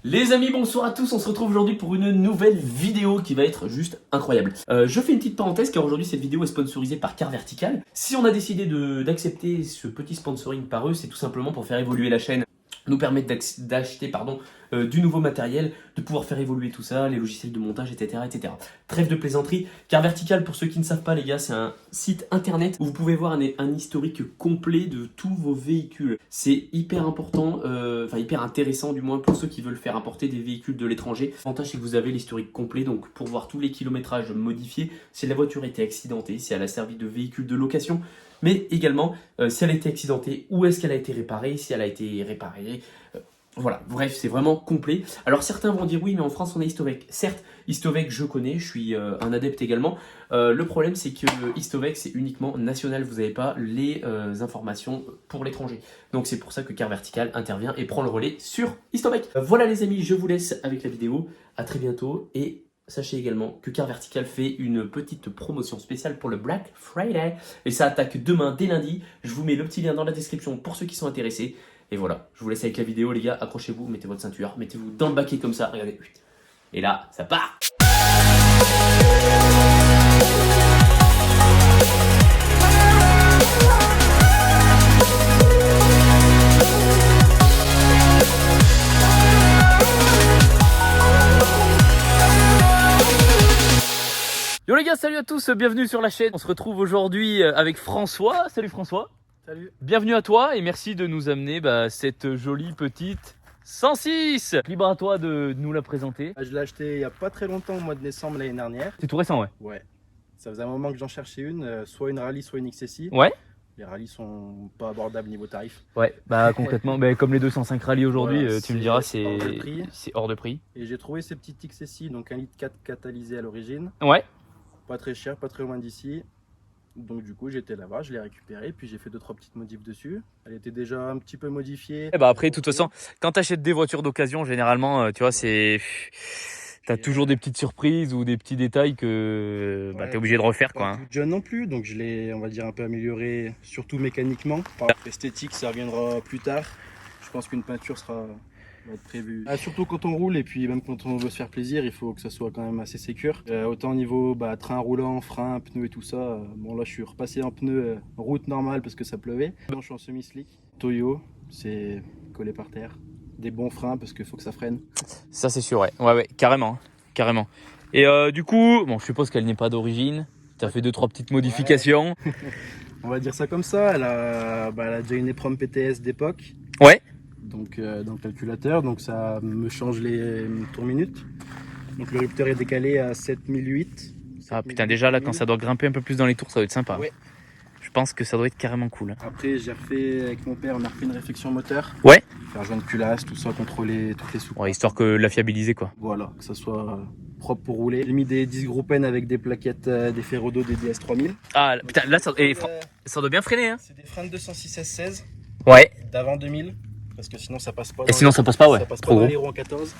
Les amis, bonsoir à tous, on se retrouve aujourd'hui pour une nouvelle vidéo qui va être juste incroyable. Je fais une petite parenthèse car aujourd'hui cette vidéo est sponsorisée par Car Vertical. Si on a décidé d'accepter ce petit sponsoring par eux, c'est tout simplement pour faire évoluer la chaîne, nous permettre d'acheter du nouveau matériel, de pouvoir faire évoluer tout ça, les logiciels de montage, etc. etc. Trêve de plaisanterie. Car Vertical, pour ceux qui ne savent pas les gars, c'est un site internet où vous pouvez voir un historique complet de tous vos véhicules. C'est hyper important, hyper intéressant du moins pour ceux qui veulent faire importer des véhicules de l'étranger. L'avantage c'est que vous avez l'historique complet, donc pour voir tous les kilométrages modifiés, si la voiture a été accidentée, si elle a servi de véhicule de location, mais également si elle a été accidentée, où est-ce qu'elle a été réparée, si elle a été réparée. Voilà, bref, c'est vraiment complet. Alors certains vont dire oui, mais en France on a Histovec. Certes, Histovec je connais, je suis un adepte également. Le problème c'est que Histovec c'est uniquement national, vous n'avez pas les informations pour l'étranger. Donc c'est pour ça que Car Vertical intervient et prend le relais sur Histovec. Voilà les amis, je vous laisse avec la vidéo. À très bientôt et sachez également que Car Vertical fait une petite promotion spéciale pour le Black Friday. Et ça attaque demain, dès lundi. Je vous mets le petit lien dans la description pour ceux qui sont intéressés. Et voilà, je vous laisse avec la vidéo les gars, accrochez-vous, mettez votre ceinture, mettez-vous dans le baquet comme ça, regardez. Et là, ça part. Yo les gars, salut à tous, bienvenue sur la chaîne. On se retrouve aujourd'hui avec François. Salut François. Salut. Bienvenue à toi et merci de nous amener cette jolie petite 106. Libre à toi de nous la présenter. Je l'ai acheté il n'y a pas très longtemps, au mois de décembre l'année dernière. C'est tout récent, ouais. Ouais. Ça faisait un moment que j'en cherchais une, soit une rallye, soit une XSI. Ouais. Les rallyes sont pas abordables niveau tarif. Ouais, concrètement, comme les 205 rallyes aujourd'hui, Voilà, tu me diras, hors de prix. c'est hors de prix. Et j'ai trouvé ces petites XSI, donc 1,4 litre catalysé à l'origine. Ouais. Pas très cher, pas très loin d'ici. Donc du coup j'étais là-bas, je l'ai récupéré, puis j'ai fait 2-3 petites modifs dessus. Elle était déjà un petit peu modifiée. Et après, de toute façon, quand tu achètes des voitures d'occasion, généralement, tu vois, t'as toujours des petites surprises ou des petits détails que t'es obligé de refaire, quoi. Pas jeune non plus, donc je l'ai, on va dire, un peu amélioré, surtout mécaniquement. Esthétique, ça reviendra plus tard. Je pense qu'une peinture va être prévue. Surtout quand on roule et puis même quand on veut se faire plaisir, il faut que ça soit quand même assez sécure. Autant au niveau train roulant, frein, pneus et tout ça. Bon là je suis repassé en pneu route normale parce que ça pleuvait. Je suis en semi-slick. Toyo, c'est collé par terre. Des bons freins parce qu'il faut que ça freine. Ça c'est sûr, ouais, carrément, carrément. Et du coup, bon, je suppose qu'elle n'est pas d'origine. Tu as fait 2-3 petites modifications. Ouais. On va dire ça comme ça. Elle a déjà une EPROM PTS d'époque. Ouais. Donc dans le calculateur, donc ça me change les tours minutes. Donc le rupteur est décalé à 7008. Ah putain, déjà là quand ça doit grimper un peu plus dans les tours, ça doit être sympa. Ouais. Je pense que ça doit être carrément cool. Après j'ai refait avec mon père, on a refait une réflexion moteur. Ouais. Faire joindre culasse, tout ça, contrôler toutes les soupes. Ouais, histoire que la fiabiliser quoi. Voilà, que ça soit propre pour rouler. J'ai mis des disques Groupen avec des plaquettes des Ferrodo des DS3000. Ah putain, là ça doit bien freiner hein. C'est des freins de 206 S16. Ouais. D'avant 2000. Parce que sinon ça passe pas. Et sinon ça passe pas, ouais. Ça passe trop pas dans gros. les roues en 14.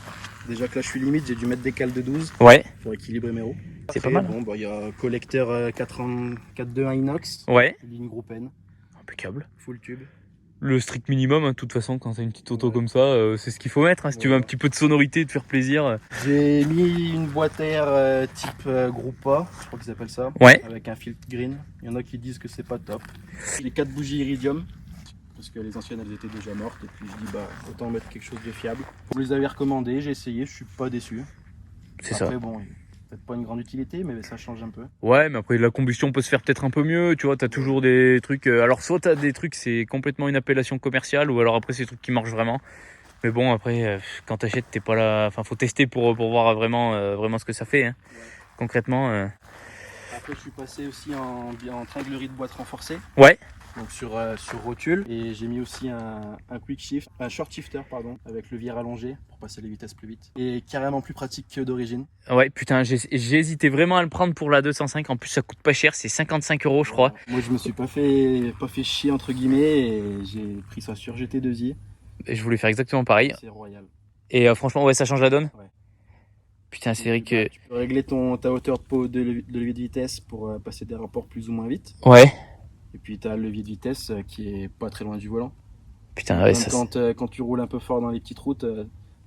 Déjà que là je suis limite, j'ai dû mettre des cales de 12 Ouais. pour équilibrer mes roues. C'est pas mal. Bon, il y a collecteur 421 inox. Ouais. Ligne Groupen. Impeccable. Full tube. Le strict minimum, hein, de toute façon, quand t'as une petite auto comme ça, c'est ce qu'il faut mettre. Hein, si tu veux un petit peu de sonorité, de faire plaisir. J'ai mis une boîte air type Groupa, je crois qu'ils appellent ça. Ouais. Avec un filtre green. Il y en a qui disent que c'est pas top. Les 4 bougies iridium. Parce que les anciennes elles étaient déjà mortes. Et puis je dis autant mettre quelque chose de fiable. Vous les avez recommandées, j'ai essayé, je suis pas déçu. C'est ça. Après bon, peut-être pas une grande utilité, mais ça change un peu. Ouais, mais après la combustion peut se faire peut-être un peu mieux, tu vois, t'as toujours des trucs... alors soit t'as des trucs, c'est complètement une appellation commerciale, ou alors après c'est des trucs qui marchent vraiment. Mais bon, après, quand t'achètes, t'es pas là... Enfin, faut tester pour voir vraiment ce que ça fait, hein. Ouais. Concrètement. Après je suis passé aussi en tringlerie de boîte renforcée. Ouais. Donc sur rotule, et j'ai mis aussi un quick shift, un short shifter pardon, avec levier rallongé pour passer les vitesses plus vite, et carrément plus pratique que d'origine. Ouais, putain, j'ai hésité vraiment à le prendre pour la 205, en plus ça coûte pas cher, c'est 55 € je crois. Moi je me suis pas fait chier entre guillemets, et j'ai pris ça sur GT2i. Et je voulais faire exactement pareil. C'est royal. Et franchement, ouais, ça change la donne. Ouais. Putain, c'est vrai que... Tu peux régler ta hauteur de levier de vitesse pour passer des rapports plus ou moins vite. Ouais. Et puis tu as le levier de vitesse qui est pas très loin du volant. Putain, ouais, Même quand tu roules un peu fort dans les petites routes,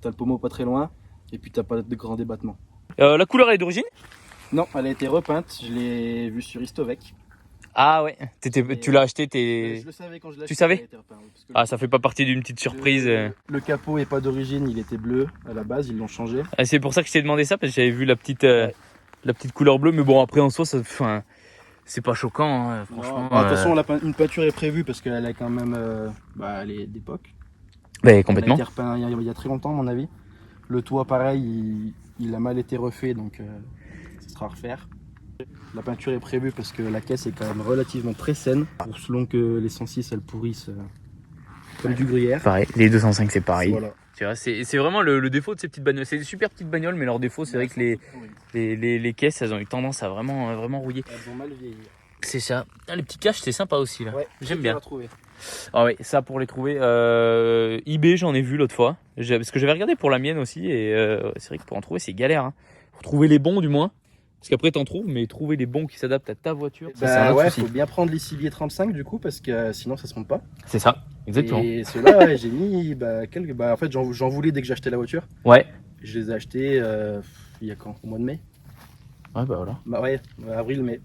t'as le pommeau pas très loin, et puis t'as pas de grands débattements. La couleur elle est d'origine? Non, elle a été repeinte, je l'ai vue sur Istovec. Ah ouais, tu l'as acheté, Je le savais quand je l'ai acheté. Tu savais? Elle a été repeinte, parce que Ah, ça fait pas partie d'une petite surprise. le capot est pas d'origine, il était bleu à la base, ils l'ont changé. Ah, c'est pour ça que je t'ai demandé ça, parce que j'avais vu la petite couleur bleue, mais bon, après en soi, enfin, c'est pas choquant, hein, franchement. De toute façon, une peinture est prévue parce qu'elle est quand même elle est d'époque. Bah, complètement. Elle a été repeinte il y a très longtemps, à mon avis. Le toit, pareil, il a mal été refait, donc ça sera à refaire. La peinture est prévue parce que la caisse est quand même relativement très saine. Selon que les 106 elles pourrissent comme du gruyère. Pareil, les 205 c'est pareil. Voilà. Tu vois, c'est vraiment le défaut de ces petites bagnoles. C'est des super petites bagnoles, mais leur défaut, c'est vrai que les caisses, elles ont eu tendance à vraiment rouiller. Elles ont mal vieilli. C'est ça. Ah, les petits caches, c'est sympa aussi là. Ouais, j'aime bien. Trouver. Ah oui, ça pour les trouver. eBay, j'en ai vu l'autre fois. Parce que j'avais regardé pour la mienne aussi. Et c'est vrai que pour en trouver, c'est galère. Hein. Pour trouver les bons, du moins. Parce qu'après, t'en trouves, mais trouver les bons qui s'adaptent à ta voiture, c'est un ouais, souci. Faut bien prendre les civiers 35 du coup, parce que sinon ça se monte pas. C'est ça, exactement. Et ceux-là, j'ai mis en fait, j'en voulais dès que j'ai acheté la voiture. Ouais. Je les ai achetés il y a quand? Au mois de mai. Ouais, bah voilà. Bah ouais, avril-mai.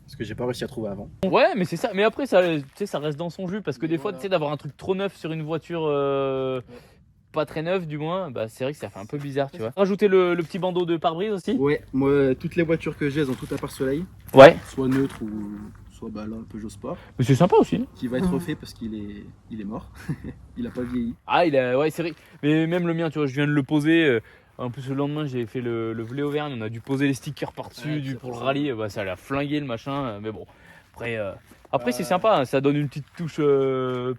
Parce que j'ai pas réussi à trouver avant. Ouais, mais c'est ça. Mais après, ça reste dans son jus. Parce que des fois, tu sais, d'avoir un truc trop neuf sur une voiture pas très neuve, du moins, bah c'est vrai que ça fait un peu bizarre, tu vois. Rajouter le petit bandeau de pare-brise aussi. Ouais, moi, toutes les voitures que j'ai, elles ont tout à part soleil. Ouais. Soit neutre ou soit là, un Peugeot Sport. Mais c'est sympa aussi. Qui va être refait parce qu'il est mort. Il a pas vieilli. Ah, ouais, c'est vrai. Mais même le mien, tu vois, je viens de le poser. En plus, le lendemain, j'ai fait le Velay Auvergne. On a dû poser les stickers par-dessus pour le rallye. Bah, ça l'a flingué le machin. Mais bon, après c'est sympa. Hein, ça donne une petite touche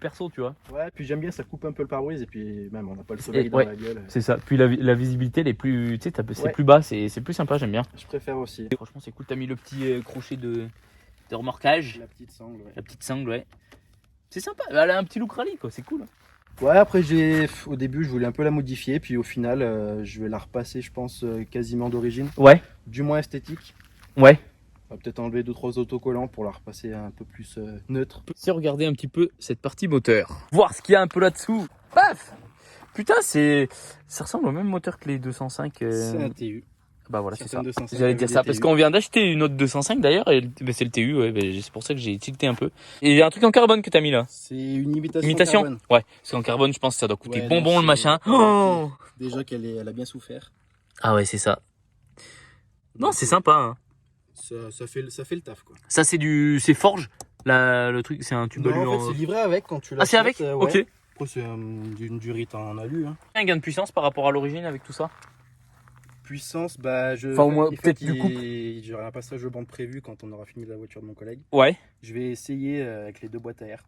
perso, tu vois. Ouais, puis j'aime bien, ça coupe un peu le pare-brise. Et puis même, on n'a pas le soleil dans la gueule. C'est ça. Puis la visibilité, elle est plus, tu sais, c'est plus bas. C'est plus sympa, j'aime bien. Je préfère aussi. Franchement, c'est cool. T'as mis le petit crochet de remorquage. La petite sangle, ouais. La petite sangle, ouais. C'est sympa. Elle a un petit look rallye, quoi. C'est cool. Ouais, après au début je voulais un peu la modifier, puis au final je vais la repasser, je pense, quasiment d'origine. Ouais. Du moins esthétique. Ouais. On va peut-être enlever 2-3 autocollants pour la repasser un peu plus neutre. Si regarder un petit peu cette partie moteur, voir ce qu'il y a un peu là-dessous. Paf. Putain, ça ressemble au même moteur que les 205. C'est un TU. Bah voilà, c'est ça. 205 J'allais dire ça parce qu'on vient d'acheter une autre 205 d'ailleurs et c'est le TU, ouais, c'est pour ça que j'ai tilté un peu. Et il y a un truc en carbone que t'as mis là. C'est une imitation carbone. Ouais, parce qu'en carbone, je pense que ça doit coûter Ouais, bonbon non, le machin. Oh déjà elle a bien souffert. Ah ouais, c'est ça. Non, c'est sympa. Hein. Ça fait le taf quoi. Ça c'est forge. Le truc, c'est un tube alu. En fait, c'est livré avec quand tu l'achètes. Ah, c'est avec Ok. Ouais. Après, c'est d'une durite en alu. Hein. Un gain de puissance par rapport à l'origine avec tout ça. Puissance, Enfin, au moins, peut-être du coup. J'aurai un passage de bande prévu quand on aura fini la voiture de mon collègue. Ouais. Je vais essayer avec les deux boîtes à air.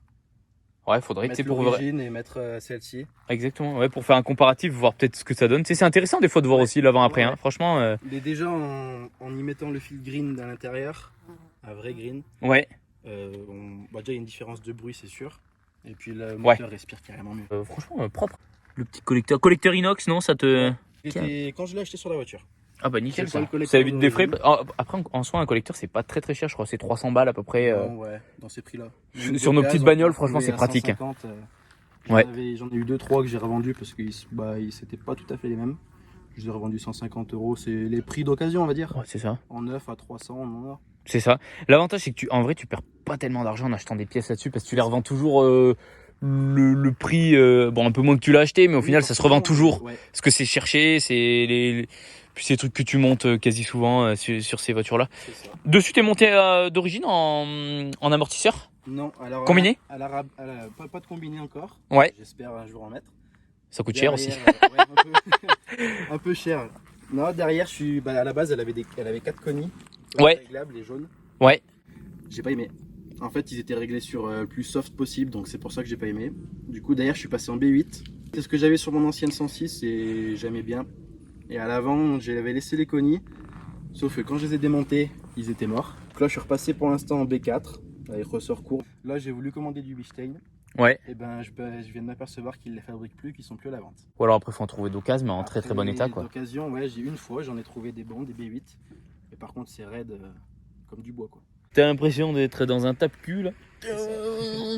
Ouais, faudrait que mettre l'origine et mettre celle-ci. Exactement, ouais, pour faire un comparatif, voir peut-être ce que ça donne. Tu sais, c'est intéressant des fois de voir aussi l'avant-après, hein. Franchement. Mais déjà, en y mettant le fil green à l'intérieur, un vrai green, ouais. Déjà, il y a une différence de bruit, c'est sûr. Et puis le moteur respire carrément mieux. Franchement, propre. Le petit collecteur inox, non, ça te. Quand je l'ai acheté sur la voiture. Ah bah nickel, ça évite des des frais. Après, en soi, un collecteur, c'est pas très cher, je crois, c'est 300 balles à peu près. Ouais, dans ces prix-là. Sur nos petites bagnoles, franchement, c'est pratique. 150, j'en ai eu 2-3 que j'ai revendus parce que c'était pas tout à fait les mêmes. Je les ai revendus 150 €, c'est les prix d'occasion, on va dire. Ouais, c'est ça. En neuf à 300, on en a. C'est ça. L'avantage, c'est que en vrai, tu perds pas tellement d'argent en achetant des pièces là-dessus parce que tu les revends toujours le prix, un peu moins que tu l'as acheté, mais au final, ça se revend toujours. Ouais. Parce que c'est cherché, c'est ces trucs que tu montes quasi souvent sur ces voitures-là. Dessus, t'es monté d'origine en amortisseur? Non, alors. Combiné? Pas de combiné encore. Ouais. J'espère un jour en mettre. Ça coûte cher aussi. Un peu cher. Non, derrière, à la base, elle avait 4 conis. Ouais. Réglables, les jaunes. Ouais. J'ai pas aimé. En fait, ils étaient réglés sur le plus soft possible, donc c'est pour ça que j'ai pas aimé. Du coup, derrière, je suis passé en B8. C'est ce que j'avais sur mon ancienne 106 et j'aimais bien. Et à l'avant, j'avais laissé les conis. Sauf que quand je les ai démontés, ils étaient morts. Donc là, je suis repassé pour l'instant en B4, avec ressort court. Là, j'ai voulu commander du Bichstein. Ouais. Et ben, je viens de m'apercevoir qu'ils ne les fabriquent plus, qu'ils sont plus à la vente. Ou alors après, il faut en trouver d'occasion, mais en très bon état, quoi. D'occasion, ouais, une fois, j'en ai trouvé des bons, des B8. Et par contre, c'est raide comme du bois, quoi. T'as l'impression d'être dans un tape-cul, là.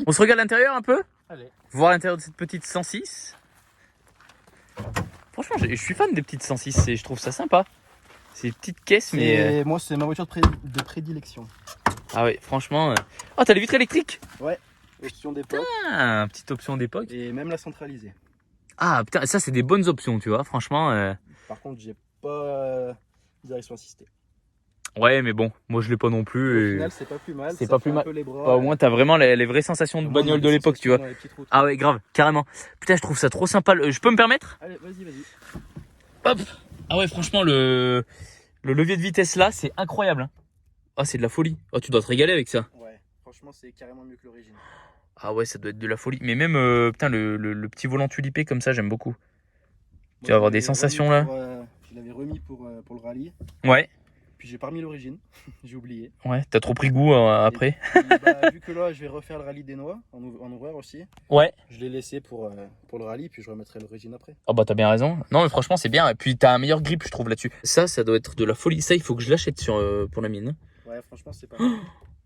On se regarde l'intérieur un peu? Allez. Voir l'intérieur de cette petite 106. Franchement, je suis fan des petites 106, je trouve ça sympa. C'est des petites caisses, mais... Moi, c'est ma voiture de prédilection. Ah ouais, franchement... Oh, t'as les vitres électriques? Ouais, option d'époque. Ah, petite option d'époque. Et même la centralisée. Ah, putain, ça, c'est des bonnes options, tu vois, franchement... Par contre, j'ai pas direction assistée. Ouais, mais bon, moi, je l'ai pas non plus. Au Et... final, c'est pas plus mal. C'est ça pas fait plus un mal. peu les bras, Bah, au moins, t'as vraiment les vraies sensations de bagnole de l'époque, tu vois. dans les petites routes. Ah ouais, grave, carrément. Putain, je trouve ça trop sympa. Je peux me permettre? Allez, vas-y. Hop. Ah ouais, franchement, le levier de vitesse là, c'est incroyable. Hein. Ah, c'est de la folie. Oh, tu dois te régaler avec ça. Ouais, franchement, c'est carrément mieux que l'origine. Ah ouais, ça doit être de la folie. Mais même, putain, le petit volant tulipé comme ça, j'aime beaucoup. Tu vas Moi, avoir je des l'avais sensations remis là. je l'avais remis pour le rallye. Ouais, Puis j'ai pas remis l'origine. J'ai oublié. ouais, t'as trop pris goût après. Et puis, bah, vu que là, je vais refaire le rallye des Noix en ouvreur aussi. Ouais. Je l'ai laissé pour le rallye, puis je remettrai l'origine après. Ah bah t'as bien raison. Non mais franchement c'est bien. Et puis t'as un meilleur grip je trouve là-dessus. Ça doit être de la folie. Ça il faut que je l'achète pour la mine. Ouais, franchement, c'est pas mal.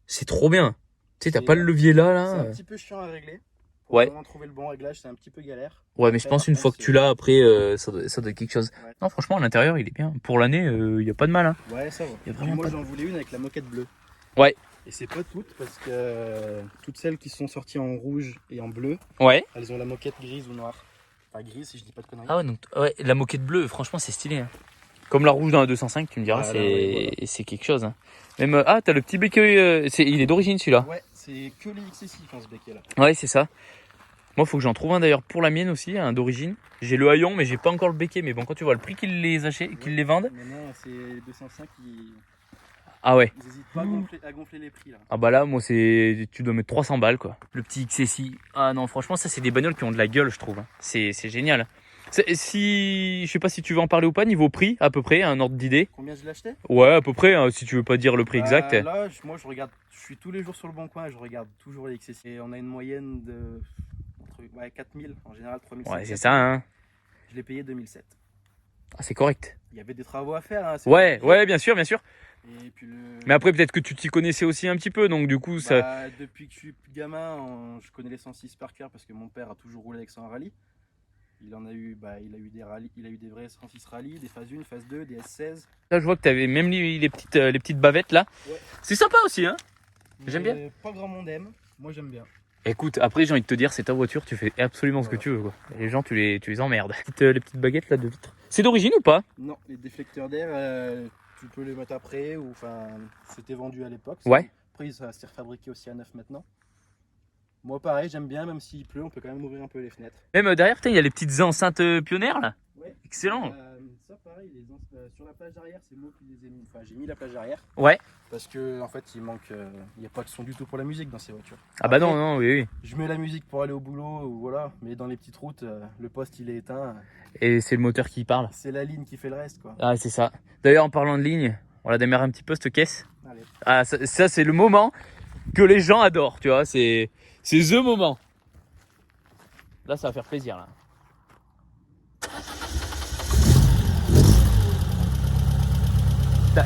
C'est trop bien. Tu sais t'as C'est- pas le levier là C'est un là. petit peu chiant à régler. Pour Ouais. vraiment trouver le bon réglage, c'est un petit peu galère. Ouais mais je Après, pense par une contre, fois que c'est- tu l'as après ça doit être quelque chose. Ouais. Non franchement à l'intérieur il est bien. Pour l'année y a pas de mal. Hein. Ouais, ça va. Y a Puis vraiment moi, pas j'en voulais une avec la moquette bleue. Ouais. Et c'est pas toutes, parce que toutes celles qui sont sorties en rouge et en bleu, Ouais. elles ont la moquette grise ou noire. Enfin, grise, si je dis pas de conneries. Ah ouais donc ouais la moquette bleue franchement c'est stylé. Hein. Comme la rouge dans la 205 tu me diras Ah, là, c'est ouais, c'est quelque chose. Hein. Même t'as le petit béquet il est d'origine celui-là. Ouais, c'est que les XSI qui ont ce béquet là. Ouais c'est ça. Moi, faut que j'en trouve un d'ailleurs pour la mienne aussi, un d'origine. J'ai le haillon, mais j'ai pas encore le béquet. Mais bon, quand tu vois le prix qu'ils les achètent, qu'ils les vendent. Maintenant, c'est les 205 qui. Ah ouais. Ils hésitent pas à gonfler les prix là. Ah bah là, moi, tu dois mettre 300 balles quoi. Le petit XSI. Ah non, franchement, ça, c'est des bagnoles qui ont de la gueule, je trouve. Hein. C'est génial. Si, je sais pas si tu veux en parler ou pas, niveau prix, à peu près, un ordre d'idée. Combien je l'achetais? Ouais, à peu près, hein, si tu veux pas dire le prix exact. Là, moi je regarde, je suis tous les jours sur le bon coin et je regarde toujours les XSI. Et on a une moyenne de 4000, en général 3500. Ouais, c'est ça, hein. Je l'ai payé 2007. Ah, c'est correct. Il y avait des travaux à faire. Hein, c'est Ouais, compliqué. ouais, bien sûr, bien sûr. Et puis Mais après, peut-être que tu t'y connaissais aussi un petit peu, donc du coup, ça. Depuis que je suis gamin, je connais les 106 par cœur parce que mon père a toujours roulé avec ça en rallye. Il en a eu, il a eu des rallyes, il a eu des vrais 106 rallye, des phases 1, phase 2, des S16. Là, je vois que tu avais même les petites bavettes là. Ouais. C'est sympa aussi, hein. J'aime bien. Pas grand monde aime, moi j'aime bien. Écoute, après, j'ai envie de te dire, c'est ta voiture, tu fais absolument ce que tu veux, quoi. Les gens, tu les emmerdes. Les petites baguettes là de vitre. C'est d'origine ou pas? Non, les déflecteurs d'air, tu peux les mettre après, ou enfin, c'était vendu à l'époque. Ouais. Après, ça s'est refabriqué aussi à neuf maintenant. Moi, pareil, j'aime bien, même s'il pleut, on peut quand même ouvrir un peu les fenêtres. Même derrière, il y a les petites enceintes pionnières là. Ouais. Excellent. Ça, pareil, sur la plage arrière, c'est moi qui les ai mis. Enfin, j'ai mis la plage arrière. Ouais. Parce que en fait, il n'y a pas de son du tout pour la musique dans ces voitures. Ah bah Après, non, oui, oui. Je mets la musique pour aller au boulot, ou voilà. Mais dans les petites routes, le poste il est éteint. Et c'est le moteur qui parle. C'est la ligne qui fait le reste, quoi. Ah, c'est ça. D'ailleurs, en parlant de ligne, on la démarre un petit peu cette caisse. Allez. Ah, ça c'est le moment que les gens adorent, tu vois. C'est the moment. Là, ça va faire plaisir, là.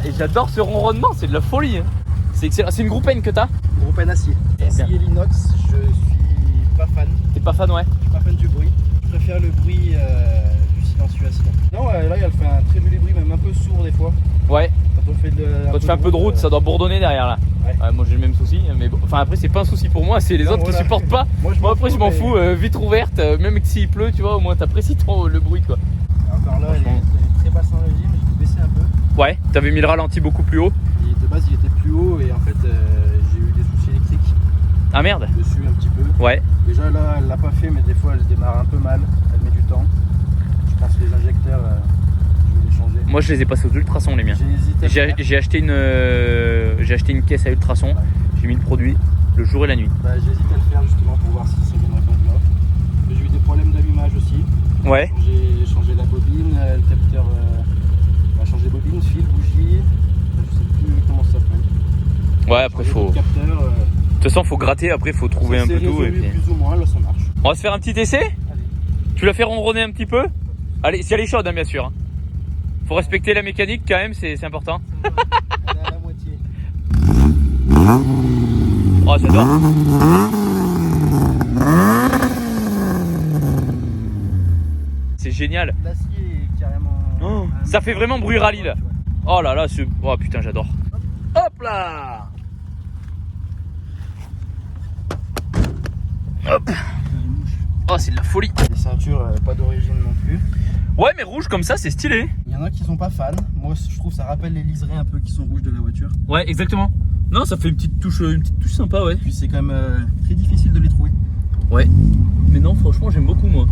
Et j'adore ce ronronnement, c'est de la folie. Hein. C'est excellent. C'est une groupe N que t'as? Groupe en acier. Acier l'inox, je suis pas fan. T'es pas fan, ouais? Je suis pas fan du bruit. Je préfère le bruit du silencieux à cylindre. Non, là, elle fait un très joli bruit, même un peu sourd des fois. Ouais. Quand on fait Quand tu fais un peu de route, ça doit bourdonner derrière là. Ouais. Moi j'ai le même souci, mais bon, enfin après c'est pas un souci pour moi, c'est les Non, autres voilà. qui supportent pas. Moi après je m'en fous, vitre ouverte, même s'il pleut, tu vois, au moins t'apprécies trop le bruit quoi. Encore là, elle est très basse en régime, je vais baisser un peu. Ouais, t'avais mis le ralenti beaucoup plus haut. Et de base, il était plus haut et en fait, j'ai eu des soucis électriques Ah merde. dessus un petit peu. Ouais. Déjà là, elle l'a pas fait, mais des fois, elle démarre un peu mal, elle met du temps. Je pense que les injecteurs, je vais les changer. Moi je les ai passés aux ultrasons les miens. J'ai hésité à le faire. J'ai acheté une caisse à ultrasons, Ouais. j'ai mis le produit le jour et la nuit. J'hésite à le faire justement pour voir si ça viendrait pas de là. Mais j'ai eu des problèmes d'allumage aussi. Ouais. J'ai changé la bobine, le capteur, on a changé bobine, fil, bougie, je sais plus comment ça s'appelle. Ouais après faut. Le capteur, De toute façon faut gratter, après faut trouver un peu tout. Et puis... plus ou moins, là ça marche. On va se faire un petit essai. Allez. Tu la fais ronronner un petit peu. Allez, si elle est chaude hein, bien sûr. Hein. Faut respecter la mécanique quand même, c'est important. Ça va, elle est à la moitié. Oh j'adore. C'est génial. L'acier Ça fait vraiment bruit rallye là. Oh là là, oh putain, j'adore. Hop là. Hop. Oh, c'est de la folie. Les ceintures, pas d'origine non plus. Ouais, mais rouge comme ça, c'est stylé. Il y en a qui sont pas fans. Moi, je trouve ça rappelle les liserés un peu qui sont rouges de la voiture. Ouais, exactement. Non, ça fait une petite touche sympa, ouais. Puis c'est quand même très difficile de les trouver. Ouais. Mais non, franchement, j'aime beaucoup moi.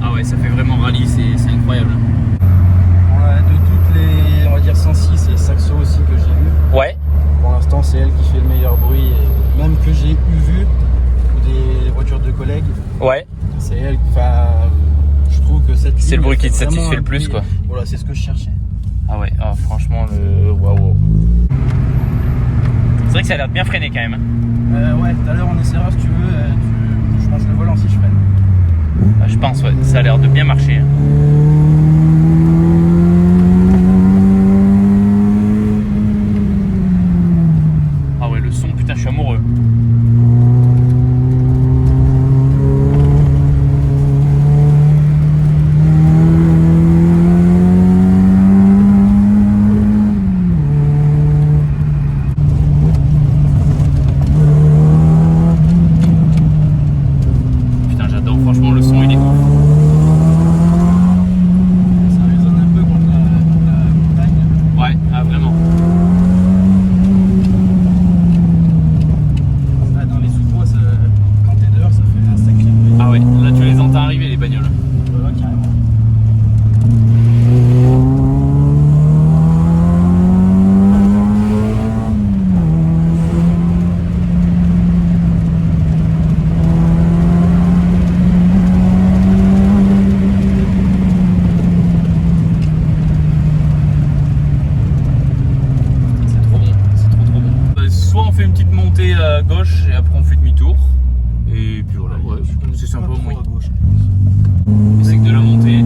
Ah ouais, ça fait vraiment rallye, c'est incroyable. Ouais, de toutes les, on va dire 106 et Saxo aussi que j'ai eu. Ouais. Pour l'instant, c'est elle qui fait le meilleur bruit. Et même que j'ai vu des voitures de collègues. Ouais. C'est elle. Enfin, je trouve que cette. C'est le bruit qui te fait vraiment satisfait un le plus, bruit. quoi. Voilà, c'est ce que je cherchais. Ah ouais, ah, franchement, waouh. C'est vrai que ça a l'air bien freiné quand même. Ouais, tout à l'heure on essaiera si tu veux. Je pense le volant si je freine. Ah, je pense, ouais, ça a l'air de bien marcher. Ah ouais, le son, putain, je suis amoureux. À gauche et après on fait demi-tour et puis voilà, ouais, c'est sympa au moins. C'est que de la montée.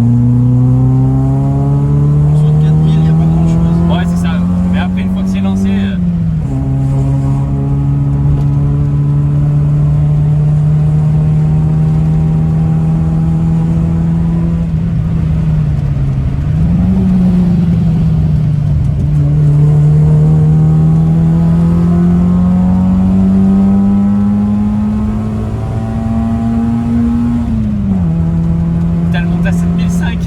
Sur 4000 il n'y a pas grand chose. Ouais, c'est ça, mais après une fois que c'est lancé à 7005.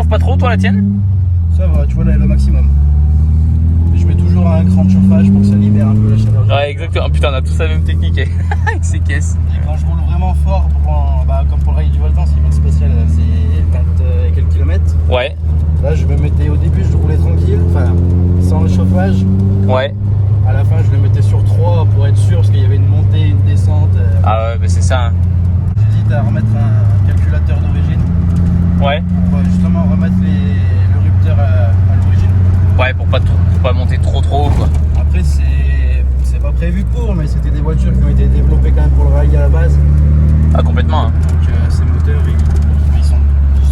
Pas trop toi la tienne? Ça va, tu vois là elle est au maximum. Je mets toujours un cran de chauffage pour que ça libère un peu la chaleur. Ouais exactement, putain on a tous la même technique avec ces caisses. Et quand je roule vraiment fort, comme pour le rallye du Voltan, c'est une spéciale, c'est 20 et quelques kilomètres. Ouais. Là je me mettais au début, je roulais tranquille, enfin sans le chauffage. Ouais. À la fin je le mettais sur 3 pour être sûr parce qu'il y avait une montée, une descente. Ah ouais bah c'est ça. Hein. J'hésite à remettre un calculateur d'origine. Ouais. Pour justement remettre le rupteur à l'origine. Ouais, pour pas monter trop haut quoi. Après c'est pas prévu pour, mais c'était des voitures qui ont été développées quand même pour le rallye à la base. Ah complètement. Hein. Donc ces moteurs ils sont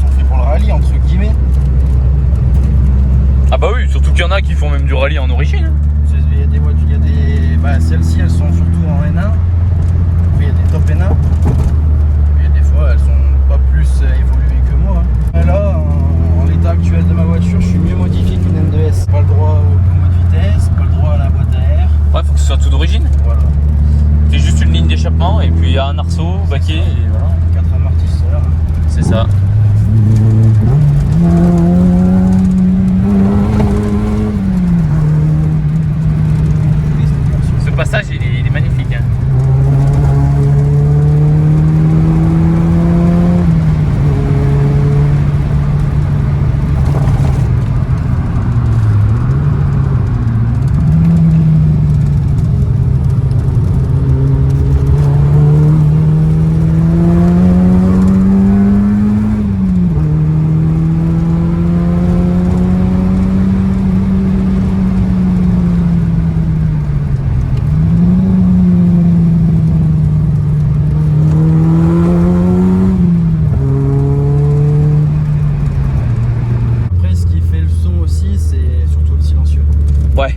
faits pour le rallye entre guillemets. Ah bah oui, surtout qu'il y en a qui font même du rallye en origine. Il y a des voitures, celles-ci elles sont surtout en N1. Il y a des top N1. Et des fois elles sont pas plus évoluées que moi. Là, en l'état actuel de ma voiture, je suis mieux modifié qu'une N2S. Pas le droit au combo de vitesse, pas le droit à la boîte à air. Ouais, faut que ce soit tout d'origine. Voilà. C'est juste une ligne d'échappement. d'échappement et puis il y a un arceau, baquet et voilà. 4 amortisseurs. C'est ça. Ce passage il est magnifique. Hein.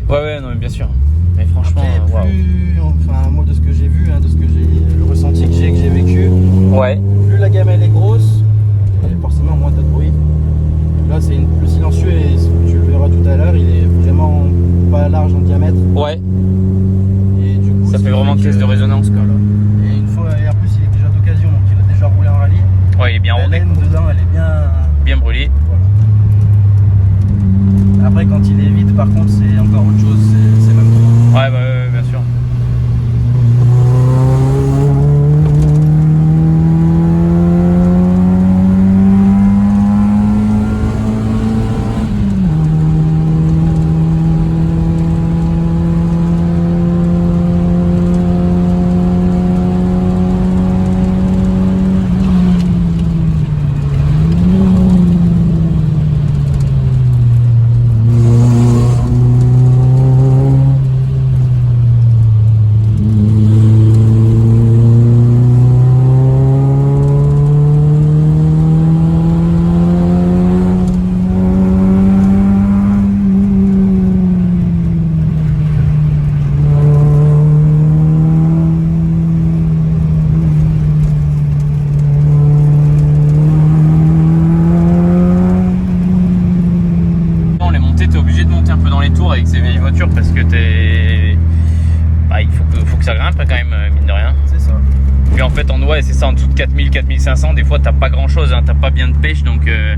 Ouais, non mais bien sûr. Mais franchement, après, enfin moi de ce que j'ai vu, hein, de ce que j'ai, le ressenti que j'ai vécu, ouais. Plus la gamme elle est grosse, et forcément moins t'as de bruit. Là c'est le silencieux et tu le verras tout à l'heure, il est vraiment pas large en diamètre. Ouais. Et du coup, ça fait vraiment caisse de résonance quoi. Et une fois, et en plus il est déjà d'occasion, donc il a déjà roulé en rallye. Ouais, il est bien la rodé. laine dedans elle est bien brûlée. Voilà. Après quand il est vide par contre c'est encore autre chose, c'est même trop. Ouais, ouais, bien sûr. Avec ces vieilles voitures parce que il faut que ça grimpe quand même mine de rien. C'est ça. Puis en fait c'est ça, en dessous de 4000, 4500 des fois t'as pas grand chose, hein, t'as pas bien de pêche donc là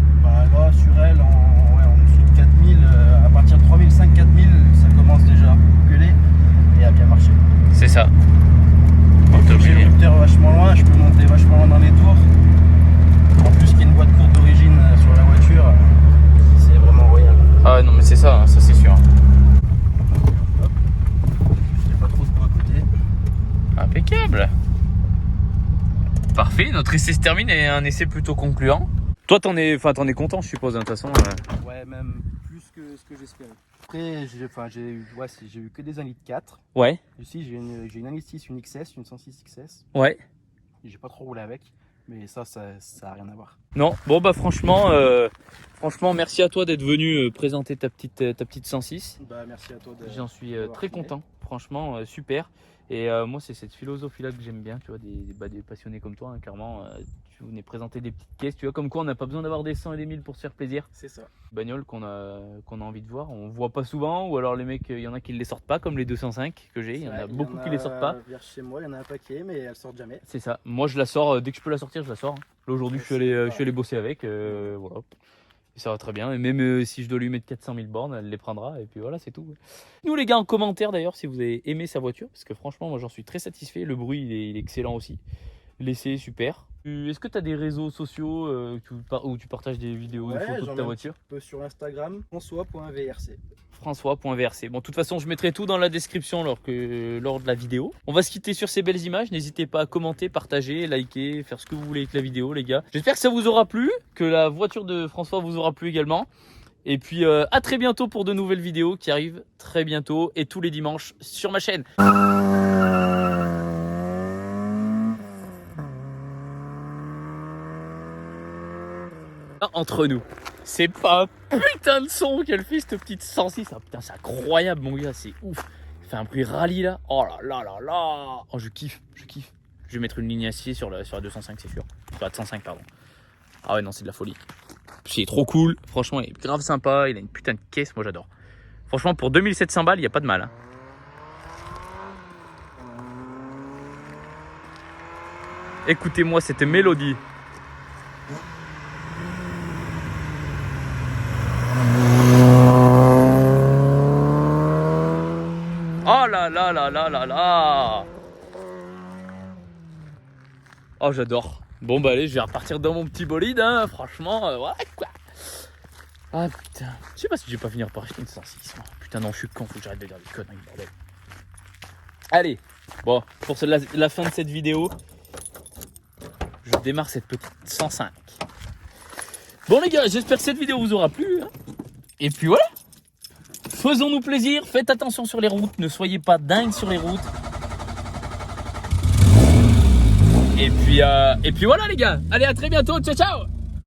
sur elle en dessous de 4000, à partir de 3500, 4000 ça commence déjà à gueuler et à bien marcher. c'est ça. J'ai le rupteur vachement loin, je peux monter vachement loin dans les tours. En plus qu'il y a une boîte courte d'origine sur la voiture, c'est vraiment royal. Ah non mais c'est ça, ça c'est sûr. Pas trop de poids à côté. Impeccable. Parfait, notre essai se termine et un essai plutôt concluant. Toi t'en es content je suppose de toute façon. Ouais, même plus que ce que j'espérais. Après j'ai eu que des 1,4 litre. Ouais. Ici j'ai une 1,6 litre, une XS, une 106 XS. Ouais. J'ai pas trop roulé avec, mais ça a rien à voir. Non, bon bah franchement merci à toi d'être venu présenter ta petite 106. Bah merci à toi. J'en suis très content, franchement super. Et moi c'est cette philosophie là que j'aime bien, tu vois, des passionnés comme toi, hein, clairement. Tu venais présenter des petites caisses, tu vois, comme quoi on n'a pas besoin d'avoir des 100 et des 1000 pour se faire plaisir. C'est ça. Bagnole qu'on a envie de voir, on voit pas souvent, ou alors les mecs, il y en a qui les sortent pas, comme les 205 que j'ai, il y en a beaucoup qui les sortent pas. Vers chez moi, il y en a un paquet, mais elles sortent jamais. C'est ça, moi je la sors, dès que je peux la sortir, je la sors. Là aujourd'hui je suis allé bosser avec, voilà. Et ça va très bien, et même si je dois lui mettre 400 000 bornes, elle les prendra, et puis voilà, c'est tout. Nous les gars, en commentaire d'ailleurs, si vous avez aimé sa voiture, parce que franchement, moi j'en suis très satisfait, le bruit il est excellent aussi, l'essai est super. Est-ce que tu as des réseaux sociaux où tu partages des vidéos, des photos de ta voiture? Un peu sur Instagram, François.vrc. François.vrc. Bon, de toute façon, je mettrai tout dans la description lors de la vidéo. On va se quitter sur ces belles images. N'hésitez pas à commenter, partager, liker, faire ce que vous voulez avec la vidéo, les gars. J'espère que ça vous aura plu, que la voiture de François vous aura plu également. Et puis, à très bientôt pour de nouvelles vidéos qui arrivent très bientôt et tous les dimanches sur ma chaîne. Entre nous, c'est pas un putain de son qu'elle fait cette petite 106. Ah, putain, c'est incroyable mon gars, c'est ouf. Il fait un bruit rallye là. Oh là là là là. Oh, je kiffe. Je vais mettre une ligne acier sur la 205, c'est sûr. Sur la 105, pardon. Ah ouais, non, c'est de la folie. C'est trop cool. Franchement, il est grave sympa. Il a une putain de caisse, moi j'adore. Franchement, pour 2700 balles, il n'y a pas de mal. Hein. Écoutez-moi cette mélodie. Oh là là là là là là. Oh j'adore. Bon bah allez, je vais repartir dans mon petit bolide, hein. Franchement, voilà quoi. Ah putain. Je sais pas si je vais pas finir par acheter une 106. Putain non, je suis con, faut que j'arrête de dire des conneries, bordel. Allez, bon, pour la fin de cette vidéo, je démarre cette petite 105. Bon les gars, j'espère que cette vidéo vous aura plu, hein. Et puis voilà. Faisons-nous plaisir, faites attention sur les routes, ne soyez pas dingues sur les routes. Et puis voilà les gars, allez à très bientôt, ciao ciao.